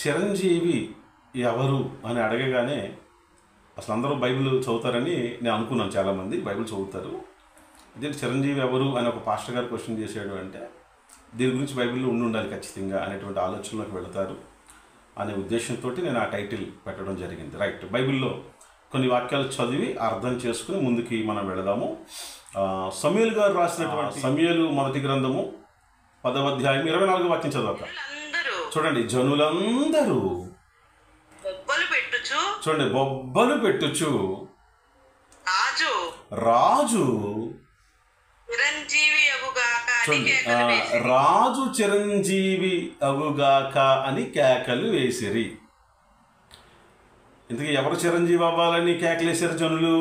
చిరంజీవి ఎవరు అని అడగగానే అసలు అందరూ బైబిల్ చదువుతారని నేను అనుకున్నాను. చాలామంది బైబిల్ చదువుతారు. ఇదేంటి చిరంజీవి ఎవరు అని ఒక పాస్టర్ గారు క్వశ్చన్ చేశాడు అంటే దీని గురించి బైబిల్లో ఉండాలి ఖచ్చితంగా అనేటువంటి ఆలోచనలోకి వెళతారు అనే ఉద్దేశంతో నేను ఆ టైటిల్ పెట్టడం జరిగింది. రైట్, బైబిల్లో కొన్ని వాక్యాలు చదివి అర్థం చేసుకుని ముందుకి మనం వెళదాము. సమూయేలు గారు రాసినటువంటి సమూయేలు మొదటి గ్రంథము 10వ అధ్యాయం 24వ వాక్యం చదవక. చూడండి, జనులందరూ చూడండి బొబ్బలు పెట్టుచు రాజు రాజు చిరంజీవి అగుగాక అని కేకలు వేసిరి. ఇంతకీ ఎవరు చిరంజీవి అవ్వాలని కేకలేసారు జనులు?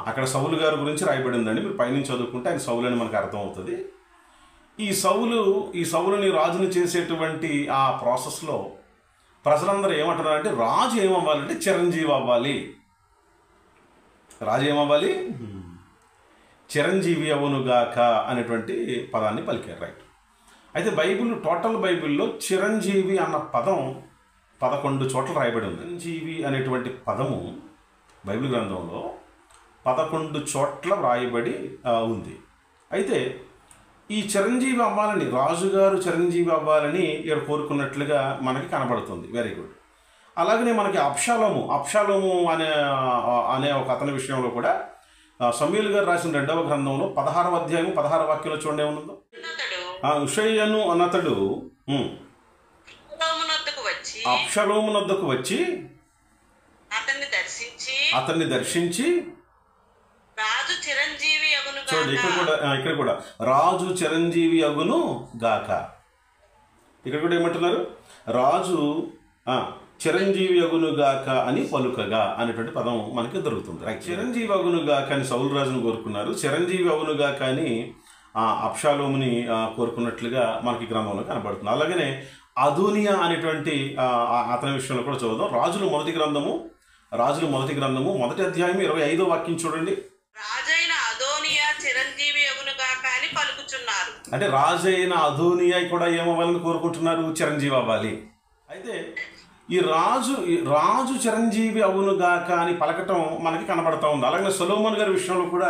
అక్కడ సౌలు గారి గురించి రాయబడిందండి. మీరు పైనుంచి చదువుకుంటే ఆయన సౌలు అని మనకు అర్థమవుతుంది. ఈ సౌలుని రాజుని చేసేటువంటి ఆ ప్రాసెస్లో ప్రజలందరూ ఏమంటున్నారంటే రాజు ఏమవ్వాలంటే చిరంజీవి అవ్వాలి. రాజు ఏమవ్వాలి? చిరంజీవి అవునుగాక అనేటువంటి పదాన్ని పలికారు. రైట్, అయితే టోటల్ బైబిల్లో చిరంజీవి అన్న పదం 11 చోట్ల రాయబడి ఉంది. చిరంజీవి అనేటువంటి పదము బైబిల్ గ్రంథంలో 11 చోట్ల రాయబడి ఉంది. అయితే ఈ చిరంజీవి అవ్వాలని, రాజుగారు చిరంజీవి అవ్వాలని ఇక్కడ కోరుకున్నట్లుగా మనకి కనబడుతుంది. Very good. అలాగనే మనకి అబ్షాలోము అనే ఒక అతని విషయంలో కూడా సమూయేలు గారు రాసిన 2వ గ్రంథంలో 16వ అధ్యాయం 16వ వాక్యంలో చూడండి ఏమన్నదో. ఉషయ్యను అన్నతడు అబ్షాలోమునొద్దకు వచ్చి అతన్ని దర్శించి చూడండి, ఇక్కడ కూడా రాజు చిరంజీవి అగును గాక. ఇక్కడ కూడా ఏమంటున్నారు? రాజు చిరంజీవి అగును గాక అని పలుకగా అనేటువంటి పదం మనకి దొరుకుతుంది. రైట్, చిరంజీవి అగును గాక అని సౌలు రాజును కోరుకున్నారు. చిరంజీవి అగును గాక అని అబ్షాలోముని కోరుకున్నట్లుగా మనకి గ్రంథంలో కనబడుతుంది. అలాగనే అదోనియా అనేటువంటి అతని విషయంలో కూడా చూద్దాం. రాజుల మొదటి గ్రంథము 1వ అధ్యాయం 25వ వాక్యం చూడండి. అంటే రాజైన అదోనియా కూడా ఏమవ్వాలని కోరుకుంటున్నారు? చిరంజీవి అవ్వాలి. అయితే ఈ రాజు చిరంజీవి అవునుగాక అని పలకటం మనకి కనబడతా ఉంది. అలాగే సొలొమోను గారి విషయంలో కూడా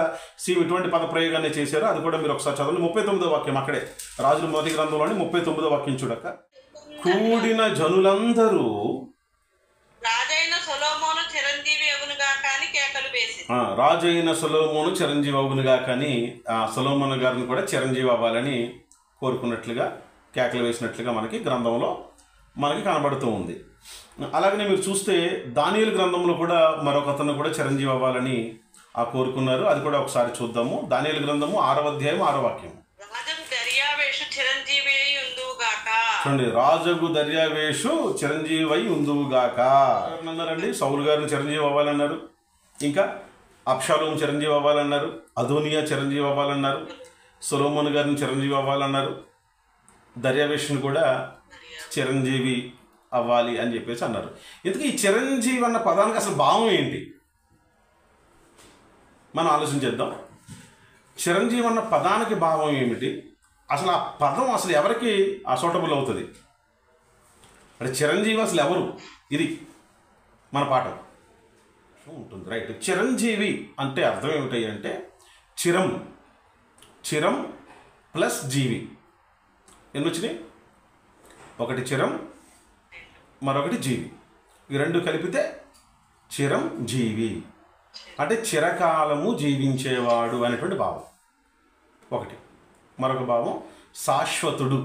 ఇటువంటి పద ప్రయోగాన్ని చేశారు. అది కూడా మీరు ఒకసారి చదవండి. 39వ వాక్యం అక్కడే రాజుల మొదటి గ్రంథంలోని 39వ వాక్యం చూడక. కూడిన జనులందరూ రాజైన సొలొమోను చిరంజీవి అవునుగాక అని సొలొమోను గారిని కూడా చిరంజీవి అవ్వాలని కోరుకున్నట్లుగా కేకలు వేసినట్లుగా మనకి గ్రంథంలో మనకి కనబడుతూ ఉంది. అలాగనే మీరు చూస్తే దానియేలు గ్రంథంలో కూడా మరొక అతను కూడా చిరంజీవి అవ్వాలని కోరుకున్నారు. అది కూడా ఒకసారి చూద్దాము. దానియేలు గ్రంథము 6వ అధ్యాయం 6వ వాక్యం. చూడండి, రాజగు దర్యావేషు చిరంజీవి ఉందువుగాక అన్నారండి. సౌలు గారిని చిరంజీవి అవ్వాలన్నారు. ఇంకా అబ్షాలోము చిరంజీవి అవ్వాలన్నారు. అదోనియా చిరంజీవి అవ్వాలన్నారు. సొలొమోను గారిని చిరంజీవి అవ్వాలన్నారు. దర్యావేషుని కూడా చిరంజీవి అవ్వాలి అని చెప్పేసి అన్నారు. ఇంతకీ ఈ చిరంజీవి అన్న పదానికి అసలు భావం ఏంటి మనం ఆలోచించేద్దాం. చిరంజీవి అన్న పదానికి భావం ఏమిటి? అసలు ఆ పదం అసలు ఎవరికి సూటబుల్ అవుతుంది? అంటే చిరంజీవి అసలు ఎవరు? ఇది మన పాఠం ఉంటుంది. రైట్, చిరంజీవి అంటే అర్థం ఏమిటి అంటే చిరం ప్లస్ జీవి. ఎన్ని వచ్చినాయి? ఒకటి చిరం, మరొకటి జీవి. ఈ రెండు కలిపితే చిరంజీవి అంటే చిరకాలము జీవించేవాడు అనేటువంటి భావం ఒకటి. మరొక భావం శాశ్వతుడు.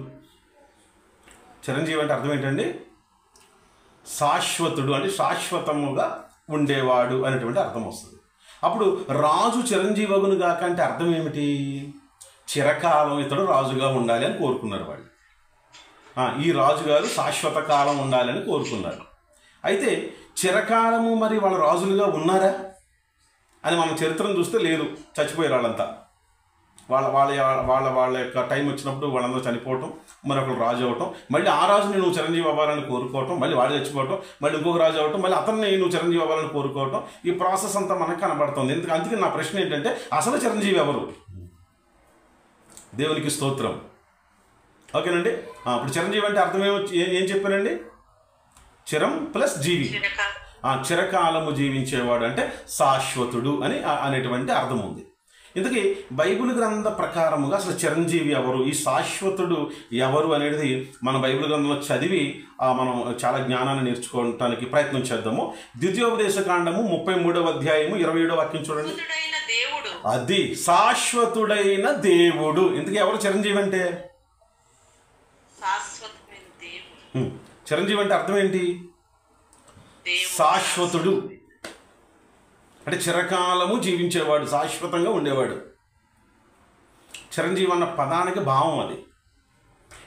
చిరంజీవి అంటే అర్థం ఏంటండి? శాశ్వతుడు అంటే శాశ్వతముగా ఉండేవాడు అనేటువంటి అర్థం వస్తుంది. అప్పుడు రాజు చిరంజీవి అగును గాక అంటే అర్థం ఏమిటి? చిరకాలం ఇతడు రాజుగా ఉండాలి అని కోరుకున్నారు వాళ్ళు. ఈ రాజుగారు శాశ్వత కాలం ఉండాలని కోరుకున్నారు. అయితే చిరకాలము మరి వాళ్ళ రాజులుగా ఉన్నారా అని మనం చరిత్రను చూస్తే లేదు, చచ్చిపోయారు వాళ్ళంతా. వాళ్ళ యొక్క టైం వచ్చినప్పుడు వాళ్ళందరూ చనిపోవటం, మరొకరు రాజు అవ్వటం, మళ్ళీ ఆ రాజుని నువ్వు చిరంజీవి అవ్వాలని కోరుకోవటం, మళ్ళీ వాడు చచ్చిపోవటం, మళ్ళీ ఇంకొక రాజు అవ్వటం, మళ్ళీ అతన్ని నువ్వు చిరంజీవి అవ్వాలని కోరుకోవటం, ఈ ప్రాసెస్ అంతా మనకు కనబడుతుంది. అందుకే నా ప్రశ్న ఏంటంటే అసలు చిరంజీవి ఎవరు? దేవునికి స్తోత్రం. ఓకేనండి. ఇప్పుడు చిరంజీవి అంటే అర్థం ఏం చెప్పానండి? చిరం ప్లస్ జీవి, చిరకాలము జీవించేవాడు అంటే శాశ్వతుడు అని అనేటువంటి అర్థం ఉంది. ఇంతకీ బైబిల్ గ్రంథ ప్రకారముగా అసలు చిరంజీవి ఎవరు, ఈ శాశ్వతుడు ఎవరు అనేది మన బైబిల్ గ్రంథంలో చదివి మనం చాలా జ్ఞానాన్ని నేర్చుకోవటానికి ప్రయత్నం చేద్దాము. ద్వితీయోపదేశ కాండము 33వ అధ్యాయము 27వ వాక్యం చూడండి. అది శాశ్వతుడైన దేవుడు. ఇంతకీ ఎవరు చిరంజీవి అంటే? చిరంజీవి అంటే అర్థం ఏంటి? శాశ్వతుడు అంటే చిరకాలము జీవించేవాడు, శాశ్వతంగా ఉండేవాడు. చిరంజీవి అన్న పదానికి భావం అది.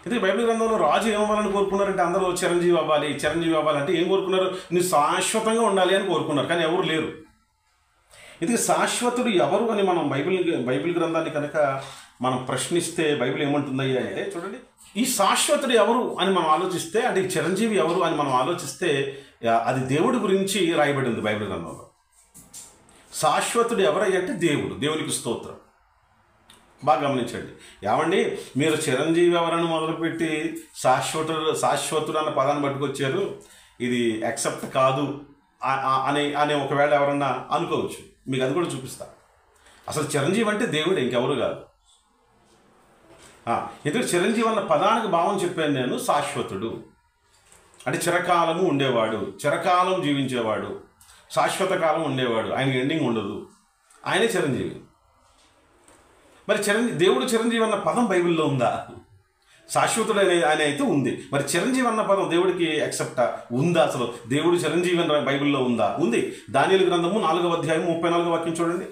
ఇది బైబిల్ గ్రంథంలో రాజు ఏమవ్వాలని కోరుకున్నారంటే అందరూ చిరంజీవి అవ్వాలి, చిరంజీవి అవ్వాలంటే ఏం కోరుకున్నారు? నువ్వు శాశ్వతంగా ఉండాలి అని కోరుకున్నారు, కానీ ఎవరు లేరు. ఇది శాశ్వతుడు ఎవరు అని మనం బైబిల్ గ్రంథాన్ని కనుక మనం ప్రశ్నిస్తే బైబిల్ ఏమంటుందయ్యా అంటే, చూడండి, ఈ శాశ్వతుడు ఎవరు అని మనం ఆలోచిస్తే, అంటే ఈ చిరంజీవి ఎవరు అని మనం ఆలోచిస్తే అది దేవుడి గురించి రాయబడి ఉంది బైబిల్ గ్రంథంలో. శాశ్వతుడు ఎవరయ్యా అంటే దేవుడు. దేవునికి స్తోత్రం. బాగా గమనించండి. ఏమండి, మీరు చిరంజీవి ఎవరని మొదలుపెట్టి శాశ్వతుడు అన్న పదాన్ని పట్టుకొచ్చారు, ఇది యాక్సెప్ట్ కాదు అనే ఒకవేళ ఎవరన్నా అనుకోవచ్చు. మీకు అది కూడా చూపిస్తా. అసలు చిరంజీవి అంటే దేవుడు, ఇంకెవరు కాదు. ఎందుకంటే చిరంజీవి అన్న పదానికి భావం చెప్పాను నేను. శాశ్వతుడు అంటే చిరకాలము ఉండేవాడు, చిరకాలం జీవించేవాడు, శాశ్వత కాలం ఉండేవాడు, ఆయనకి ఎండింగ్ ఉండదు, ఆయనే చిరంజీవి. మరి దేవుడు చిరంజీవి అన్న పదం బైబిల్లో ఉందా? శాశ్వతుడు ఆయన అయితే ఉంది. మరి చిరంజీవి అన్న పదం దేవుడికి యాక్సెప్టా? ఉందా? అసలు దేవుడు చిరంజీవి అన్న బైబిల్లో ఉందా? ఉంది. దానియేలు గ్రంథము 4వ అధ్యాయం 34వ వాక్యం చూడండి.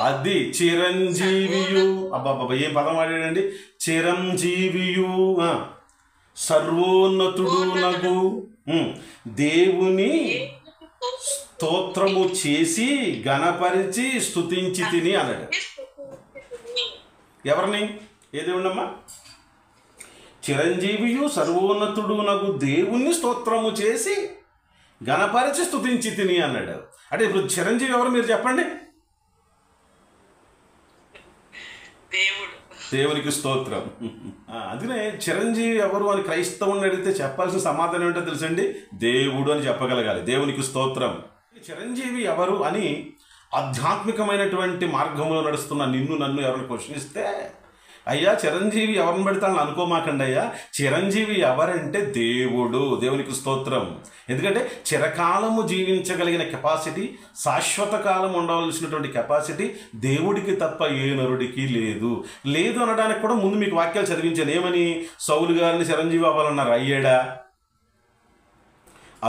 అది చిరంజీవియు, అబ్బాబ్బా ఏం పదం వాడాడండి! చిరంజీవియు సర్వోన్నతుడు నగు దేవుని స్తోత్రము చేసి గణపరిచి స్తుతించి తిని అన్నాడు. ఎవరిని? ఏ దేవుణ్ణమ్మా? చిరంజీవియు సర్వోన్నతుడు నగు దేవుని స్తోత్రము చేసి గణపరిచి స్తుతించి తిని అన్నాడు. అంటే ఇప్పుడు చిరంజీవి ఎవరు మీరు చెప్పండి? దేవునికి స్తోత్రం. అందుకనే చిరంజీవి ఎవరు అని క్రైస్తవుని అడిగితే చెప్పాల్సిన సమాధానం ఏంటో తెలుసండి? దేవుడు అని చెప్పగలగాలి. దేవునికి స్తోత్రం. చిరంజీవి ఎవరు అని ఆధ్యాత్మికమైనటువంటి మార్గంలో నడుస్తున్న నన్ను ఎవరిని క్వశ్చనిస్తే, అయ్యా చిరంజీవి ఎవరిని పెడతాను అనుకోమాకండి అయ్యా. చిరంజీవి ఎవరంటే దేవుడు. దేవునికి స్తోత్రం. ఎందుకంటే చిరకాలము జీవించగలిగిన కెపాసిటీ, శాశ్వత కాలం ఉండవలసినటువంటి కెపాసిటీ దేవుడికి తప్ప ఏ నరుడికి లేదు అనడానికి కూడా ముందు మీకు వాక్యాలు చదివించాను. ఏమని? సౌలు గారిని చిరంజీవి అవ్వాలన్నారు, అయ్యాడా?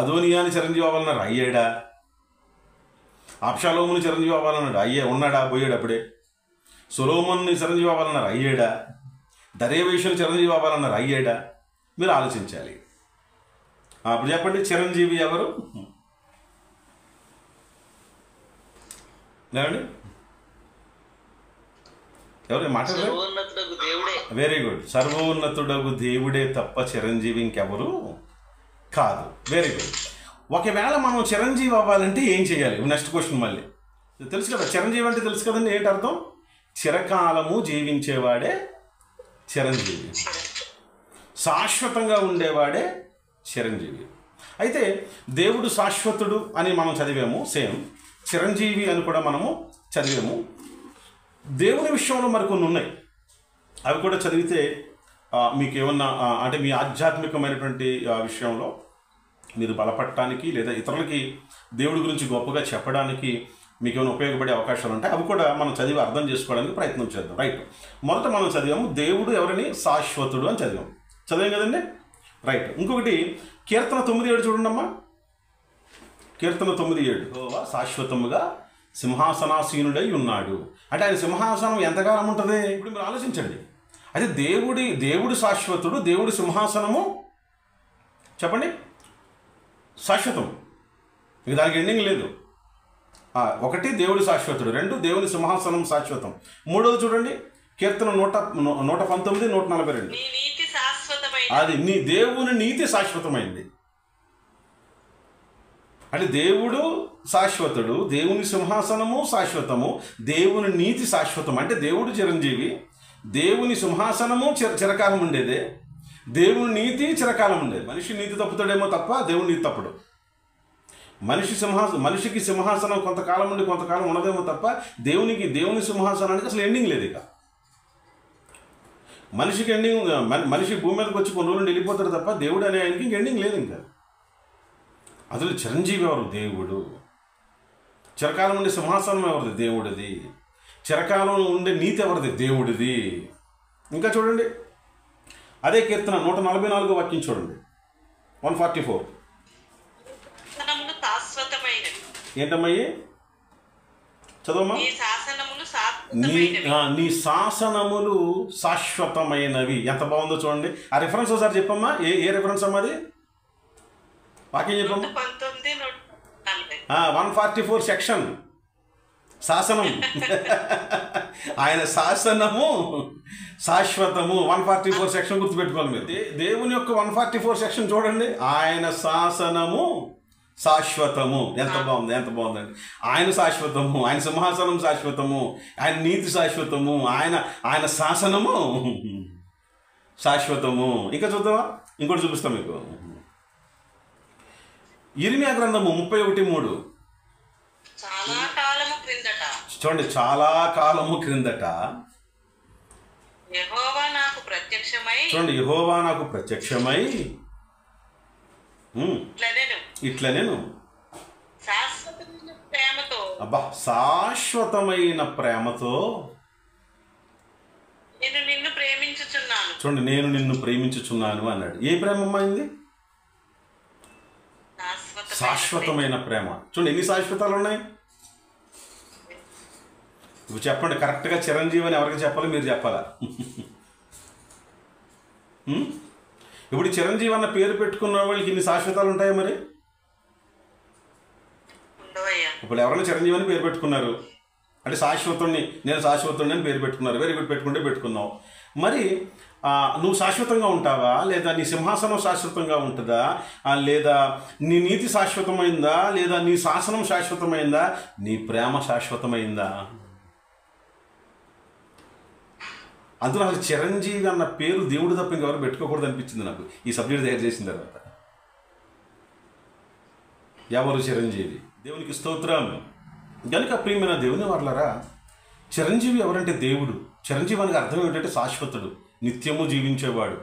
అదోనియాని చిరంజీవి అవ్వాలన్నారు, అయ్యాడా? అబ్షాలోముని చిరంజీవి అవ్వాలన్నాడు, ఉన్నాడా? పోయాడు అప్పుడే. సొలొమోన్ని చిరంజీవి అవ్వాలన్నారు, అయ్యాడా? దర్యావేషుని చిరంజీవి అవ్వాలన్నారు, అయ్యాడా? మీరు ఆలోచించాలి. అప్పుడు చెప్పండి, చిరంజీవి ఎవరు? లేవండి, ఎవరు మాట్లాడారు? Very good. సర్వోన్నతుడగు దేవుడే తప్ప చిరంజీవి ఇంకెవరు కాదు. Very good. ఒకవేళ మనం చిరంజీవి అవ్వాలంటే ఏం చేయాలి? నెక్స్ట్ క్వశ్చన్ మళ్ళీ తెలుసు కదా. చిరంజీవి అంటే తెలుసు కదండి. ఏంటి అర్థం? చిరకాలము జీవించేవాడే చిరంజీవి, శాశ్వతంగా ఉండేవాడే చిరంజీవి. అయితే దేవుడు శాశ్వతుడు అని మనం చదివాము, సేమ్ చిరంజీవి అని కూడా మనము చదివాము. దేవుని విషయంలో మరికొన్ని ఉన్నాయి, అవి కూడా చదివితే మీకు ఏమన్నా అంటే మీ ఆధ్యాత్మికమైనటువంటి విషయంలో మీరు బలపడటానికి లేదా ఇతరులకి దేవుడి గురించి గొప్పగా చెప్పడానికి మీకు ఏమైనా ఉపయోగపడే అవకాశాలు ఉంటాయి. అవి కూడా మనం చదివి అర్థం చేసుకోవడానికి ప్రయత్నం చేద్దాం. రైట్. మొదట మనం చదివాము దేవుడు ఎవరిని? శాశ్వతుడు అని చదివాం కదండి. రైట్. ఇంకొకటి కీర్తన 9:7 చూడండి అమ్మా. కీర్తన 9:7 శాశ్వతముగా సింహాసనాసీనుడై ఉన్నాడు. అంటే ఆయన సింహాసనం ఎంతకాలం ఉంటుంది? ఇప్పుడు మీరు ఆలోచించండి. అయితే దేవుడు శాశ్వతుడు, దేవుడి సింహాసనము చెప్పండి శాశ్వతం, ఇక దానికి ఎండింగ్ లేదు. ఒకటి దేవుడు శాశ్వతుడు, రెండు దేవుని సింహాసనం శాశ్వతం. మూడోది చూడండి కీర్తన 119, 142. అది దేవుని నీతి శాశ్వతమైంది. అంటే దేవుడు శాశ్వతుడు, దేవుని సింహాసనము శాశ్వతము, దేవుని నీతి శాశ్వతం. అంటే దేవుడు చిరంజీవి, దేవుని సింహాసనము చిరకాలం ఉండేదే, దేవుని నీతి చిరకాలం ఉండేది. మనిషి నీతి తప్పుతాడేమో తప్ప దేవుని నీతి తప్పడు. మనిషికి సింహాసనం కొంతకాలం ఉండి కొంతకాలం ఉండదేమో తప్ప దేవుని సింహాసనానికి అసలు ఎండింగ్ లేదు. ఇక మనిషికి ఎండింగ్, మనిషి భూమి మీదకి వచ్చి కొన్ని రోజులు వెళ్ళిపోతాడు తప్ప దేవుడు అనే ఆయనకి ఇంక ఎండింగ్ లేదు. ఇంకా అసలు చిరంజీవి ఎవరు? దేవుడు. చిరకాలం ఉండే సింహాసనం ఎవరిది? దేవుడిది. చిరకాలం ఉండే నీతి ఎవరిది? దేవుడిది. ఇంకా చూడండి, అదే కీర్తన 144 వాక్యం చూడండి, 144. ఏంటమ్మయ్యి చదవమ్మా. నీ శాసనములు శాశ్వతమైనవి. ఎంత బాగుందో చూడండి. ఆ రిఫరెన్స్ ఒకసారి చెప్పమ్మా. ఏ రిఫరెన్స్ అమ్మా అది? వాక్యం చెప్పమ్మా. 144 సెక్షన్ శాసనం. ఆయన శాసనము శాశ్వతము. 144 సెక్షన్ గుర్తుపెట్టుకోవాలి మీరు. దేవుని యొక్క 144 సెక్షన్ చూడండి. ఆయన శాసనము శాశ్వతము. ఎంత బాగుంది, ఎంత బాగుందండి. ఆయన శాశ్వతము, ఆయన సింహాసనం శాశ్వతము, ఆయన నీతి శాశ్వతము, ఆయన శాసనము శాశ్వతము. ఇంకా చూద్దామా? ఇంకోటి చూపిస్తాం మీకు. ఇర్మియా గ్రంథము 31:3 చూడండి. చాలా కాలము క్రిందట చూడండి, యెహోవా నాకు ప్రత్యక్షమై ఇట్లనేను అబ్బా శాశ్వతమైన ప్రేమతో చూడండి నేను నిన్ను ప్రేమించుచున్నాను అన్నాడు. ఏ ప్రేమ అమ్మాయింది? శాశ్వతమైన ప్రేమ. చూడండి ఎన్ని శాశ్వతాలు ఉన్నాయి. ఇప్పుడు చెప్పండి, కరెక్ట్గా చిరంజీవి అని ఎవరికి చెప్పాలి? మీరు చెప్పాలా? ఇప్పుడు చిరంజీవి అన్న పేరు పెట్టుకున్న వాళ్ళకి ఇన్ని శాశ్వతాలు ఉంటాయా? మరి ఇప్పుడు ఎవరైనా చిరంజీవి అని పేరు పెట్టుకున్నారు అంటే శాశ్వతుణ్ణి, నేను శాశ్వతుణ్ణి అని పేరు పెట్టుకున్నారు. వెరీ గుడ్, పెట్టుకుంటే పెట్టుకున్నావు. మరి నువ్వు శాశ్వతంగా ఉంటావా? లేదా నీ సింహాసనం శాశ్వతంగా ఉంటుందా? లేదా నీ నీతి శాశ్వతమైందా? లేదా నీ శాసనం శాశ్వతమైందా? నీ ప్రేమ శాశ్వతమైందా? అందులో అసలు చిరంజీవి అన్న పేరు దేవుడు తప్ప ఇంకెవరు పెట్టుకోకూడదు అనిపించింది నాకు ఈ సబ్జెక్ట్ తయారు చేసిన తర్వాత. ఎవరు చిరంజీవి? దేవునికి స్తోత్రం. కనుక ప్రియమైన దేవుని వాళ్ళరా, చిరంజీవి ఎవరంటే దేవుడు. చిరంజీవి అనగా అర్థం ఏమిటంటే శాశ్వతుడు, నిత్యము జీవించేవాడు.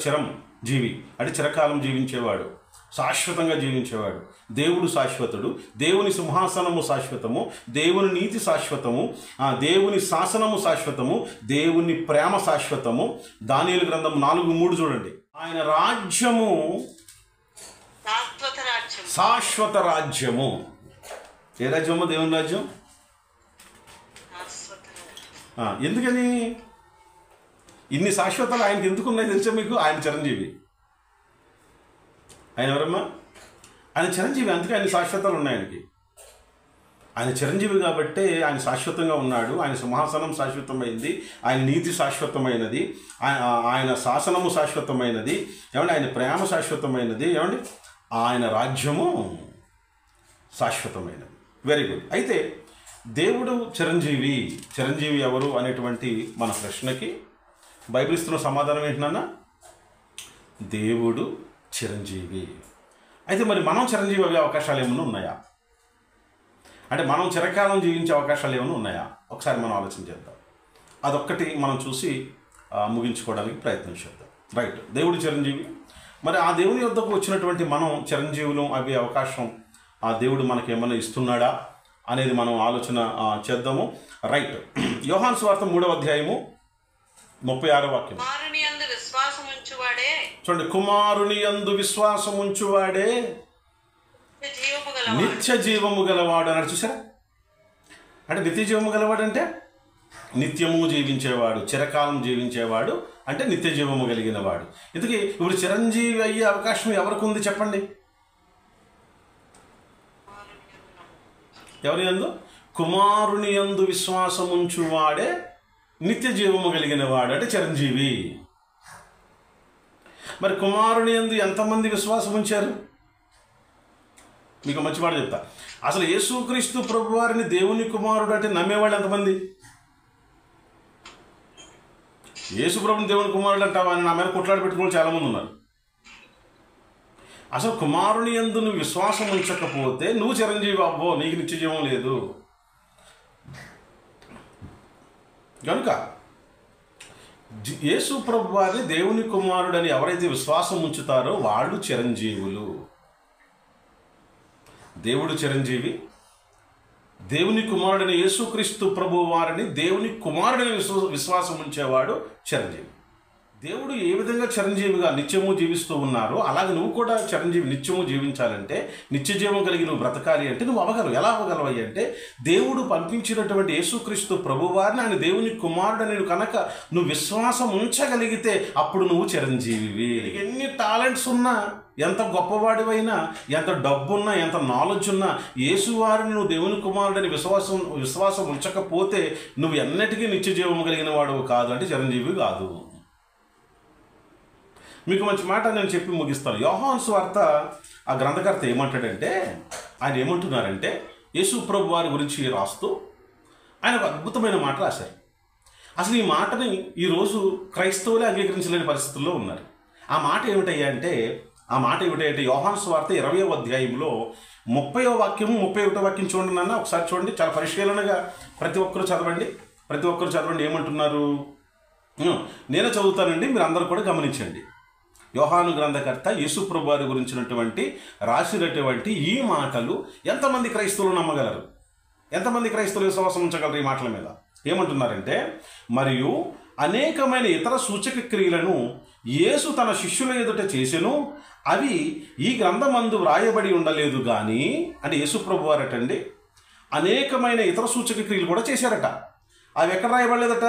చిరం జీవి అంటే చిరకాలం జీవించేవాడు, శాశ్వతంగా జీవించేవాడు. దేవుడు శాశ్వతుడు, దేవుని సింహాసనము శాశ్వతము, దేవుని నీతి శాశ్వతము, దేవుని శాసనము శాశ్వతము, దేవుని ప్రేమ శాశ్వతము. దానియేలు గ్రంథం 4:3 చూడండి. ఆయన రాజ్యము శాశ్వత రాజ్యము. ఏ రాజ్యమో? దేవుని రాజ్యం. ఎందుకని ఇన్ని శాశ్వతాలు ఆయనకి ఎందుకున్నాయి తెలుసా మీకు? ఆయన చిరంజీవి. ఆయన ఎవరమ్మా? ఆయన చిరంజీవి. అందుకే ఆయన శాశ్వతాలు ఉన్నాయి ఆయనకి. ఆయన చిరంజీవి కాబట్టే ఆయన శాశ్వతంగా ఉన్నాడు. ఆయన సింహాసనం శాశ్వతమైంది, ఆయన నీతి శాశ్వతమైనది, ఆయన శాసనము శాశ్వతమైనది, ఏమండి ఆయన ప్రేమ శాశ్వతమైనది, ఏమండి ఆయన రాజ్యము శాశ్వతమైనది. Very good. అయితే దేవుడు చిరంజీవి. చిరంజీవి ఎవరు అనేటువంటి మన ప్రశ్నకి బైబిల్ ఇస్తున్న సమాధానం ఏంటన్నా? దేవుడు చిరంజీవి. అయితే మరి మనం చిరంజీవి అయ్యే అవకాశాలు ఏమైనా ఉన్నాయా? అంటే మనం చిరకాలం జీవించే అవకాశాలు ఏమైనా ఉన్నాయా? ఒకసారి మనం ఆలోచన చేద్దాం. అదొక్కటి మనం చూసి ముగించుకోవడానికి ప్రయత్నం చేద్దాం. రైట్, దేవుడు చిరంజీవి. మరి ఆ దేవుని యొద్దకు వచ్చినటువంటి మనం చిరంజీవులు అయ్యే అవకాశం ఆ దేవుడు మనకి ఏమైనా ఇస్తున్నాడా అనేది మనం ఆలోచన చేద్దాము. రైట్, యోహాను సువార్త 3వ అధ్యాయము 36వ వాక్యం చూడండి. కుమారుని యందు విశ్వాసం ఉంచువాడే నిత్య జీవము గలవాడు అన్నాడు. చూసారా? అంటే నిత్య జీవము గలవాడు అంటే నిత్యము జీవించేవాడు, చిరకాలం జీవించేవాడు అంటే నిత్య జీవము కలిగిన వాడు. ఇందుకే ఇప్పుడు చిరంజీవి అయ్యే అవకాశం ఎవరికి ఉంది చెప్పండి? ఎవరి యందు? కుమారుని యందు విశ్వాసం ఉంచువాడే నిత్య జీవము కలిగిన వాడు అంటే చిరంజీవి. మరి కుమారుని యందు ఎంతమంది విశ్వాసం ఉంచారు? మీకు మంచి మాట చెప్తా. అసలు యేసుక్రీస్తు ప్రభువారిని దేవుని కుమారుడు అంటే నమ్మేవాళ్ళు ఎంతమంది? యేసుప్రభుని దేవుని కుమారుడు అంటావా అని నా మీద కొట్లాడి పెట్టుకుని చాలామంది ఉన్నారు. అసలు కుమారుని యందు నువ్వు విశ్వాసం ఉంచకపోతే నువ్వు చిరంజీవి అవ్వో, నీకు నిత్య జీవం లేదు. కనుక యేసు ప్రభు వారిని దేవుని కుమారుడని ఎవరైతే విశ్వాసం ఉంచుతారో వాళ్ళు చిరంజీవులు. దేవుడు చిరంజీవి, దేవుని కుమారుడని యేసుక్రీస్తు ప్రభు వారిని దేవుని కుమారుడని విశ్వాసం ఉంచేవాడు చిరంజీవి. దేవుడు ఏ విధంగా చిరంజీవిగా నిత్యము జీవిస్తూ ఉన్నారో అలాగే నువ్వు కూడా చిరంజీవి నిత్యము జీవించాలంటే, నిత్య జీవం కలిగి నువ్వు బ్రతకాలి అంటే నువ్వు అవ్వగలవు. ఎలా అవ్వగలవు అంటే దేవుడు పంపించినటువంటి యేసుక్రీస్తు ప్రభువారిని ఆయన దేవుని కుమారుడని కనుక నువ్వు విశ్వాసం ఉంచగలిగితే అప్పుడు నువ్వు చిరంజీవి. ఎన్ని టాలెంట్స్ ఉన్నా, ఎంత గొప్పవాడివైనా, ఎంత డబ్బున్నా, ఎంత నాలెడ్జ్ ఉన్నా, యేసువారిని నువ్వు దేవుని కుమారుడని విశ్వాసం ఉంచకపోతే నువ్వు ఎన్నటికీ నిత్య జీవం కలిగిన వాడు కాదు, అంటే చిరంజీవి కాదు. మీకు మంచి మాట నేను చెప్పి ముగిస్తాను. యోహాను సువార్త ఆ గ్రంథకర్త ఏమంటాడంటే, ఆయన ఏమంటున్నారంటే యేసు ప్రభు వారి గురించి రాస్తూ ఆయన ఒక అద్భుతమైన మాట రాశారు. అసలు ఈ మాటని ఈరోజు క్రైస్తవులే అంగీకరించలేని పరిస్థితుల్లో ఉన్నారు. ఆ మాట ఏమిటంటే యోహాను సువార్త 20వ అధ్యాయంలో 30వ వాక్యము 31వ వాక్యం చూడండి నాన్న, ఒకసారి చూడండి. చాలా పరిశీలనగా ప్రతి ఒక్కరు చదవండి. ఏమంటున్నారు? నేనే చదువుతానండి, మీరు అందరూ కూడా గమనించండి. యోహాను గ్రంథకర్త యేసు ప్రభు వారి గురించినటువంటి రాసినటువంటి ఈ మాటలు ఎంతమంది క్రైస్తవులు నమ్మగలరు? ఎంతమంది క్రైస్తవులు విశ్వాసం ఉంచగలరు ఈ మాటల మీద? ఏమంటున్నారంటే, మరియు అనేకమైన ఇతర సూచక క్రియలను యేసు తన శిష్యుల ఎదుట చేసెను, అవి ఈ గ్రంథమందు వ్రాయబడి ఉండలేదు కానీ, అంటే యేసు ప్రభు వారటండి అనేకమైన ఇతర సూచక క్రియలు కూడా చేశారట. అవి ఎక్కడ రాయబడలేదట?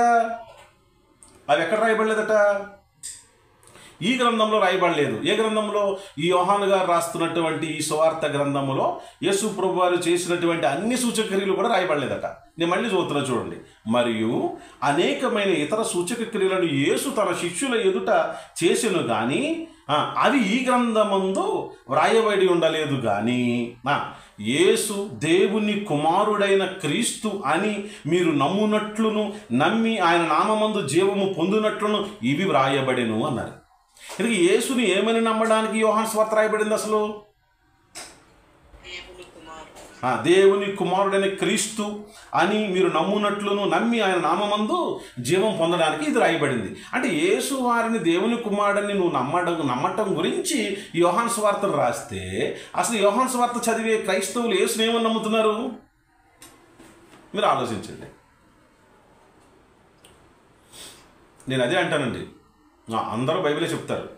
ఈ గ్రంథంలో రాయబడలేదు. ఏ గ్రంథంలో? ఈ యోహాను గారు రాస్తున్నటువంటి ఈ సువార్త గ్రంథంలో యేసు ప్రభు వారు చేసినటువంటి అన్ని సూచక క్రియలు కూడా రాయబడలేదట. నేను మళ్ళీ చదువుతున్నా చూడండి. మరియు అనేకమైన ఇతర సూచక క్రియలను యేసు తన శిష్యుల ఎదుట చేసెను కానీ అవి ఈ గ్రంథమందు వ్రాయబడి ఉండలేదు కానీ, యేసు దేవుని కుమారుడైన క్రీస్తు అని మీరు నమ్మి ఆయన నామమందు జీవము పొందినట్లును ఇవి వ్రాయబడెను అన్నారు. ఇది యేసుని ఏమని నమ్మడానికి యోహాను సువార్త రాయబడింది? అసలు దేవుని కుమారుడైన క్రీస్తు అని మీరు నమ్మి ఆయన నామమందు జీవం పొందడానికి ఇది రాయబడింది. అంటే యేసు వారిని దేవుని కుమారుడని నువ్వు నమ్మటం గురించి యోహాను సువార్తను రాస్తే, అసలు యోహాను సువార్త చదివే క్రైస్తవులు యేసుని ఏమని నమ్ముతున్నారు? మీరు ఆలోచించండి. నేను అదే అంటానండి, అందరూ బైబిలే చెప్తారు.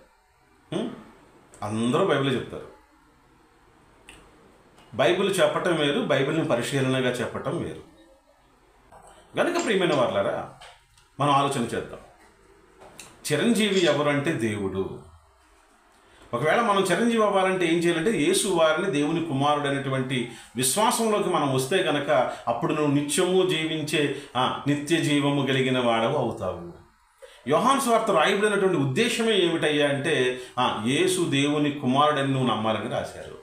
బైబిల్ చెప్పటం వేరు, బైబిల్ని పరిశీలనగా చెప్పటం వేరు. కనుక ప్రియమైన వారులారా, మనం ఆలోచన చేద్దాం. చిరంజీవి ఎవరంటే దేవుడు. ఒకవేళ మనం చిరంజీవి అవ్వాలంటే ఏం చేయాలంటే యేసు వారిని దేవుని కుమారుడు అనేటువంటి విశ్వాసంలోకి మనం వస్తే కనుక అప్పుడు నువ్వు నిత్యము జీవించే నిత్య జీవము కలిగిన వాడవు అవుతావు. యోహాను సువార్త రాయబడినటువంటి ఉద్దేశమే ఏమిటయ్యా అంటే యేసు దేవుని కుమారుడని నువ్వు నమ్మాలని రాశారు.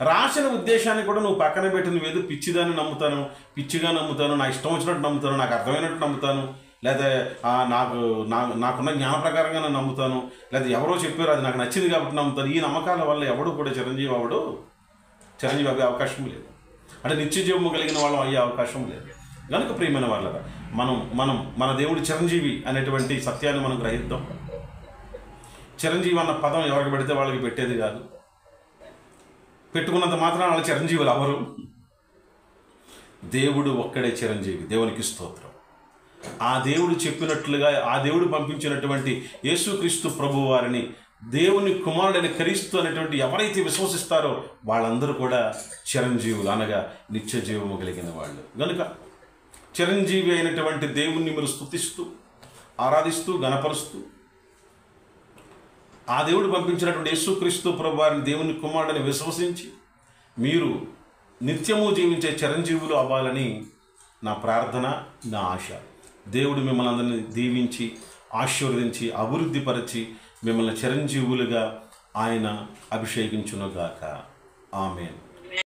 రాసిన ఉద్దేశాన్ని కూడా నువ్వు పక్కన పెట్టి నువ్వేదో పిచ్చిగా నమ్ముతాను, నా ఇష్టం వచ్చినట్టు నమ్ముతాను, నాకు అర్థమైనట్టు నమ్ముతాను, లేదా నాకున్న జ్ఞాన ప్రకారంగా నేను నమ్ముతాను, లేదా ఎవరో చెప్పారు అది నాకు నచ్చింది కాబట్టి నమ్ముతాను. ఈ నమ్మకాల వల్ల ఎవడు కూడా చిరంజీవి అయ్యే అవకాశం లేదు. అంటే నిత్య జీవము కలిగిన వాళ్ళం అయ్యే అవకాశం లేదు. కనుక ప్రియమైన వాళ్ళరా, మన దేవుడు చిరంజీవి అనేటువంటి సత్యాన్ని మనం గ్రహిద్దాం. చిరంజీవి అన్న పదం ఎవరికి పెడితే వాళ్ళకి పెట్టేది కాదు. పెట్టుకున్నంత మాత్రం వాళ్ళ చిరంజీవులు అవరు. దేవుడు ఒక్కడే చిరంజీవి. దేవునికి స్తోత్రం. ఆ దేవుడు చెప్పినట్లుగా ఆ దేవుడు పంపించినటువంటి యేసుక్రీస్తు ప్రభు వారిని దేవుని కుమారుడైన క్రీస్తు అనేటువంటి ఎవరైతే విశ్వసిస్తారో వాళ్ళందరూ కూడా చిరంజీవులు, అనగా నిత్య జీవము కలిగిన వాళ్ళు. కనుక చిరంజీవి అయినటువంటి దేవుణ్ణి మీరు స్తుతిస్తూ, ఆరాధిస్తూ, గణపరుస్తూ, ఆ దేవుడు పంపించినటువంటి యేసుక్రీస్తు ప్రభు వారిని దేవుని కుమారుడని విశ్వసించి మీరు నిత్యము జీవించే చిరంజీవులు అవ్వాలని నా ప్రార్థన, నా ఆశ. దేవుడు మిమ్మల్ని అందరినీ దీవించి ఆశీర్వదించి అభివృద్ధిపరిచి మిమ్మల్ని చిరంజీవులుగా ఆయన అభిషేకించునుగాక. ఆమేన్.